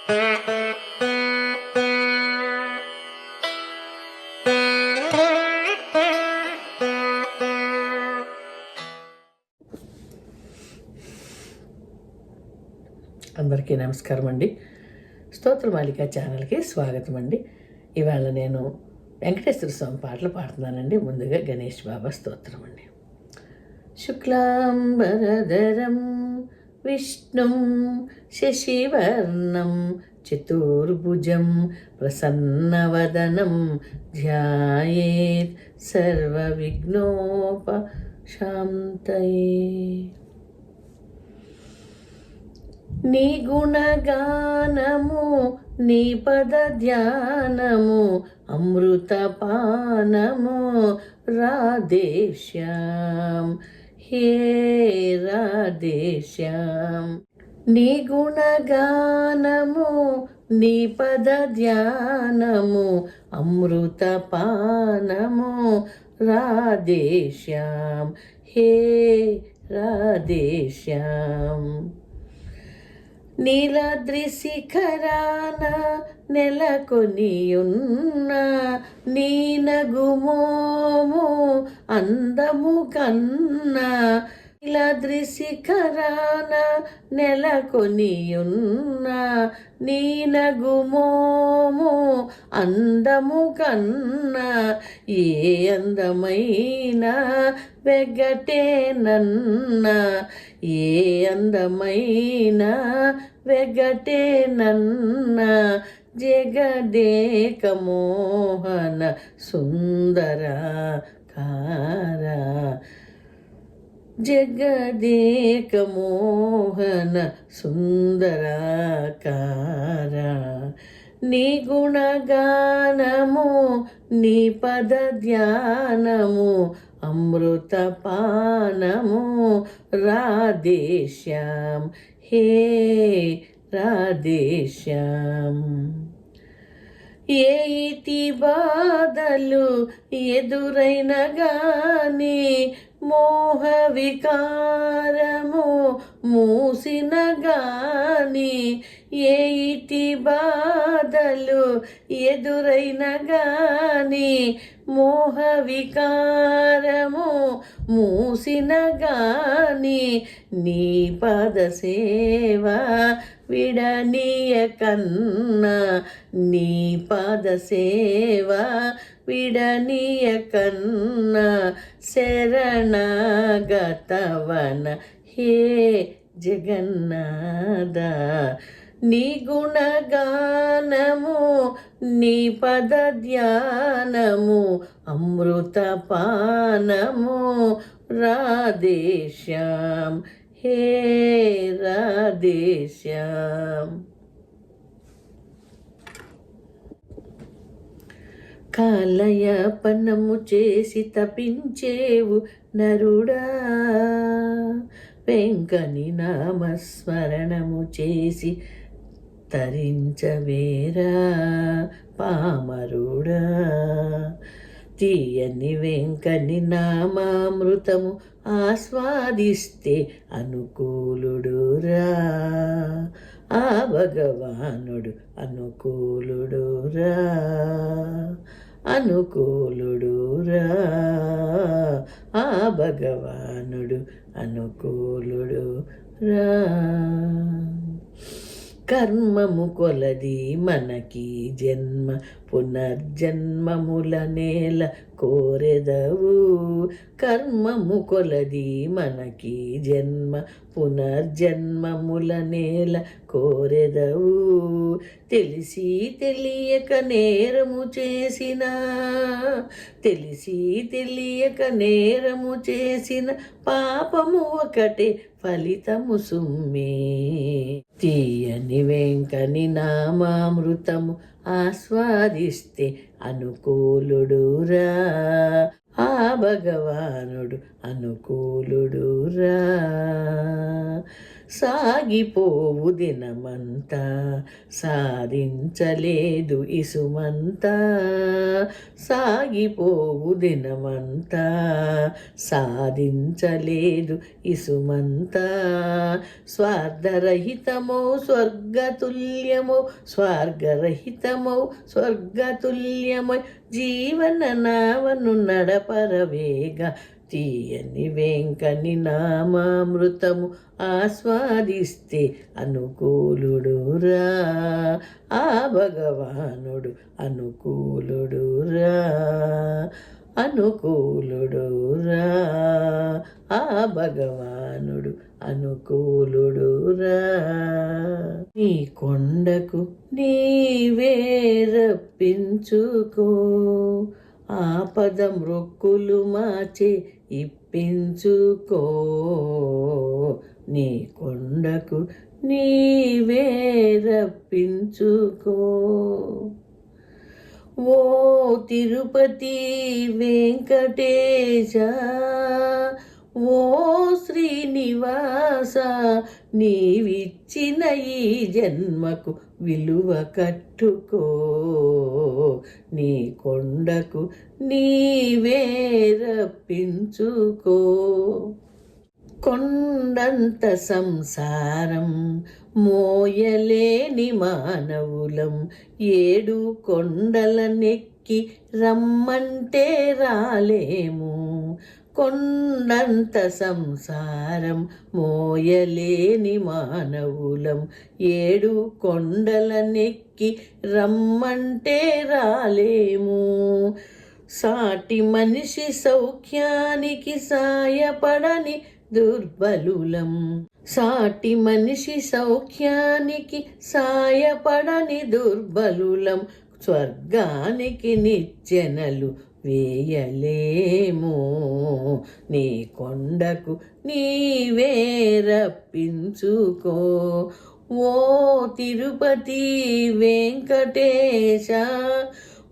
అందరికీ నమస్కారం అండి. స్తోత్రమాలిక ఛానల్కి స్వాగతం అండి. ఇవాళ నేను వెంకటేశ్వర స్వామి పాటలు పాడుతున్నానండి. ముందుగా గణేష్ బాబా స్తోత్రం అండి. శుక్లాంబరధరం విష్ణుం శశివర్ణం చతుర్భుజం ప్రసన్నవదనం ధ్యాయేత్ సర్వవిఘ్నోపశాంతయే. నీ గుణగానము నీ పద ధ్యానము అమృతపానము రాధేశ్యాం హే రాధేశ్యాం. నీ గుణగానము నీ పద ధ్యానము అమృతపానము రాధేశ్యాం హే రాధేశ్యాం. నీలాద్రి శిఖరాన నెలకొనియున్న నీ నగుమోము అందము కన్నా. నీలాద్రి శిఖరాన నెలకొనియున్న నీ నగుమోము అందము కన్నా. ఏ అందమైన వెగటే నన్న, ఏ అందమైన వెగటే నన్న. జగదేక మోహన సుందరాకారా, జగదేక మోహన సుందరాకారా. నీ గుణగానము నీ పద ధ్యానము అమృతపానము రాధేశ్యాం హే రాధేశ్యాం. ఏ ఇతి బాధలు ఎదురైన గాని మోహ వికారము మూసిన గాని. ఏ ఇటి బాధలు ఎదురైన గాని మోహ వికారము మూసిన గాని. నీ పద సేవ విడనీయ కన్నా, నీ పద సేవ విడనీయ కన్నా. శరణాగతవన హే జగన్నాథ. నీ గుణగానము నీ పద ధ్యానము అమృతపానము రాధేశ్యాం హే రాధేశ్యాం. కాలయాపనము చేసి తపించేవు నరుడా, వెంకని నామస్మరణము చేసి తరించవేరా పామరుడా. తీయని వెంకని నామామృతము ఆస్వాదిస్తే అనుకూలుడురా ఆ భగవానుడు, అనుకూలుడురా అనుకూలుడురా ఆ భగవానుడు, అనుకూలుడురా. కర్మము కొలది మనకి జన్మ, పునర్జన్మముల నేల కోరెదవు. కర్మము కొలది మనకి జన్మ, పునర్జన్మముల నేల కోరెదవు. తెలిసి తెలియక నేరము చేసిన, తెలిసి తెలియక నేరము చేసిన పాపము ఒకటే ఫలితము సుమ్మే. తీయని వెంకని నామామృతము ఆస్వాదిస్తే అనుకూలుడురా ఆ భగవానుడు, అనుకూలుడురా. సాగిపోవు దినమంతా సాధించలేదు ఇసుమంతా, సాగిపోవు దినమంతా సాధించలేదు ఇసుమంతా. స్వార్థరహితమో స్వర్గతుల్యమో, స్వర్గరహితమో స్వర్గతుల్యమో జీవన నావను నడపరవేగా. తీయని వెంకని నామామృతము ఆస్వాదిస్తే అనుకూలుడురా, ఆ భగవానుడు అనుకూలుడురా, అనుకూలుడురా, ఆ భగవానుడు అనుకూలుడురా. నీ కొండకు నీవే రప్పించుకో, ఆపద మృక్కులు మాచే ఇప్పించుకో. నీ కొండకు నీవే రప్పించుకో. ఓ తిరుపతి వెంకటేశ, ఓ శ్రీనివాస, నీవిచ్చిన ఈ జన్మకు విలువ కట్టుకో. నీ కొండకు నీవే రప్పించుకో. కొండంత సంసారం మోయలేని మానవులం, ఏడు కొండలనెక్కి రమ్మంటే రాలేము. కొండంత సంసారం మోయలేని మానవులం, ఏడు కొండలనెక్కి రమ్మంటే రాలేము. సాటి మనిషి సౌఖ్యానికి సాయపడని దుర్బలులం, సాటి మనిషి సౌఖ్యానికి సాయపడని దుర్బలులం. స్వర్గానికి నిచ్చెనలు వేయలేము. నీ కొండకు నీవే రప్పించుకో. ఓ తిరుపతి వెంకటేశ,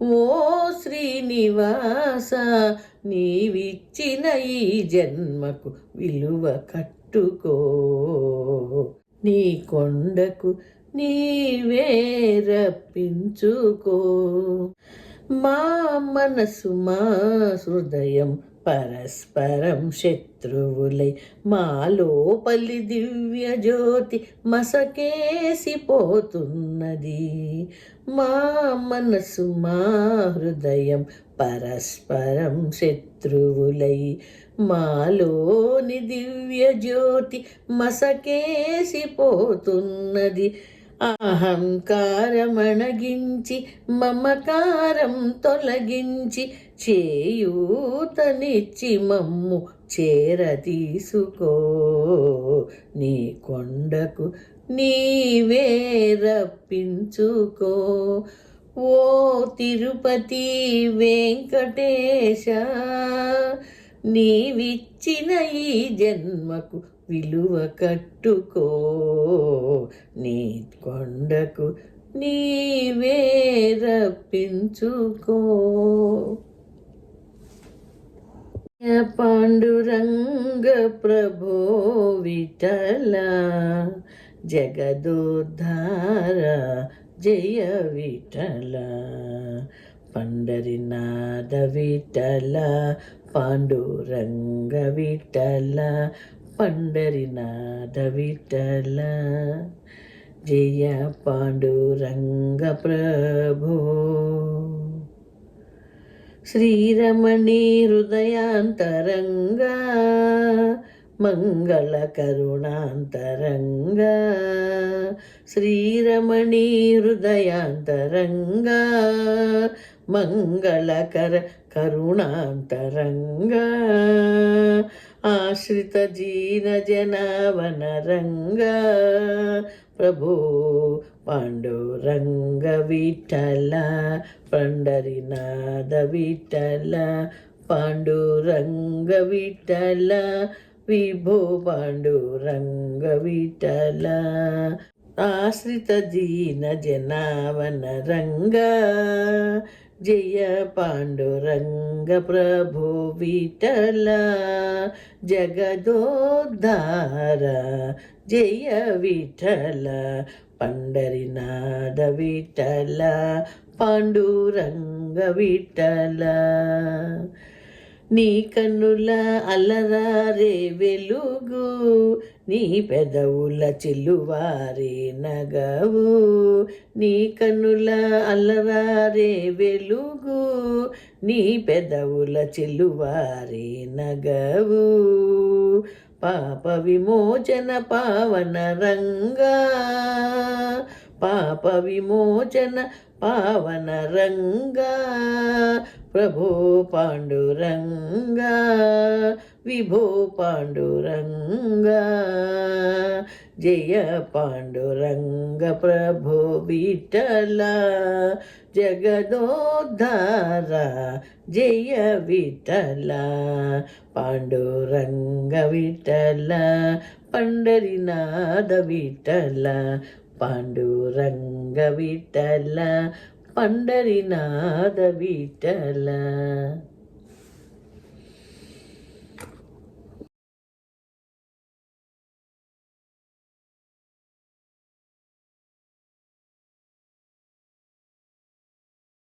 ఓ శ్రీనివాస, నీవిచ్చిన ఈ జన్మకు విలువ కట్టుకో. నీ కొండకు నీవే రప్పించుకో. మా మనసు మా హృదయం పరస్పరం శత్రువులై, మా లోపలి దివ్య జ్యోతి మసకేసిపోతున్నది. మా మనసు మా హృదయం పరస్పరం శత్రువులై, మాలోని దివ్య జ్యోతి మసకేసిపోతున్నది. అహంకారమణగించి మమకారం తొలగించి చేయూతనిచ్చి మమ్ము చేరతీసుకో. నీ కొండకు నీవే రప్పించుకో. ఓ తిరుపతి వెంకటేశ, నీవిచ్చిన ఈ జన్మకు విలువ కట్టుకో. నీ కొండకు నీవే రప్పించుకో. పాండురంగ ప్రభో విఠల, జగదోద్ధార జయ విఠల. పండరినాథ విఠల, పాండురంగ విఠల, పండరినాథ విఠల. జయ పాండురంగ ప్రభో. శ్రీరమణి హృదయాంతరంగా, మంగళ కరుణాంతరంగా. శ్రీరమణి హృదయాంతరంగా, మంగళకర కరుణాంతరంగా. ఆశ్రిత జీన జనవనరంగా, ప్రభో పాండురంగ విఠల, పండరినాథ విఠల, పాండురంగ విఠల, విభో పాండురంగ విఠల. ఆశ్రిత జీన జనావనరంగా, జయ పాండురంగ ప్రభు విఠల జగదోద్ధార జయ విఠల పండరినాథ విఠల పాండురంగ విఠల నీ కన్నుల అలరారే వెలుగు నీ పెదవుల చిల్లువారే నగవు నీ కన్నుల అలరారే వెలుగు నీ పెదవుల చిల్లువారే నగవు పాప విమోచన పావన రంగా పాప విమోచన పావన రంగా ప్రభో పాండురంగా విభో పాండురంగా జయ పాండురంగ ప్రభో విఠల జగదోద్ధార జయ విఠల పాండురంగ విఠల పండరినాథ విఠల పాండురంగ విఠల పండరినాథ విఠల.